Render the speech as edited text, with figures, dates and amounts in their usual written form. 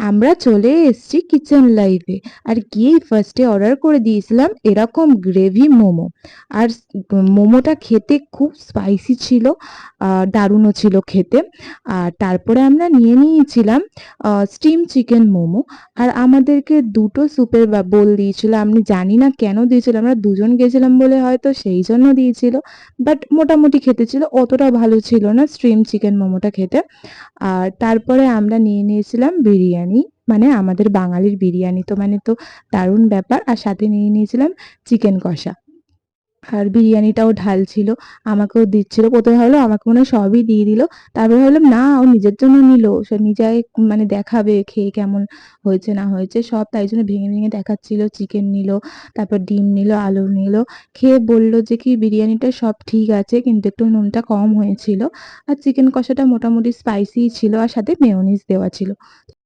আমরা চলে এসেছি কিচেন লাইভে। আর গিয়েই ফার্স্টে অর্ডার করে দিয়েছিলাম এরকম গ্রেভি মোমো। আর মোমোটা খেতে খুব স্পাইসি ছিল, দারুণও ছিল খেতে। আর তারপরে আমরা নিয়ে নিয়েছিলাম স্টিম চিকেন মোমো। আর আমাদেরকে দুটো স্যুপের বোল দিয়েছিল। আমি জানি না কেন দিয়েছিল, আমরা দুজন গেছিলাম বলে হয়তো সেই জন্য দিয়েছিল। বাট মোটামুটি খেতে ছিল, অতটা ভালো ছিল না স্টিম চিকেন মোমোটা খেতে। আর তারপরে আমরা নিয়ে নিয়েছিলাম বিরিয়ানি, মানে আমাদের বাঙালির বিরিয়ানি তো মানে তো দারুণ ব্যাপার। আর সাথে নিয়ে নিয়েছিলাম চিকেন কষা। আর বিরিয়ানিটাও ঢালছিল, আমাকেও দিচ্ছিল। প্রথমে ভাবলাম আমাকে মনে হয় সবই দিয়ে দিল, তারপরে ভাবলাম না, ও নিজের জন্য নিল, সে নিজেই মানে দেখাবে খেয়ে কেমন হয়েছে না হয়েছে সব, তাই জন্য ভেঙে ভেঙে দেখাচ্ছিল। চিকেন নিল, তারপর ডিম নিল, আলু নিল। খেয়ে বলল যে কি বিরিয়ানিটা সব ঠিক আছে, কিন্তু একটু নুনটা কম হয়েছিল। আর চিকেন কষাটা মোটামুটি স্পাইসি ছিল, আর সাথে মেয়োনিজ দেওয়া ছিল।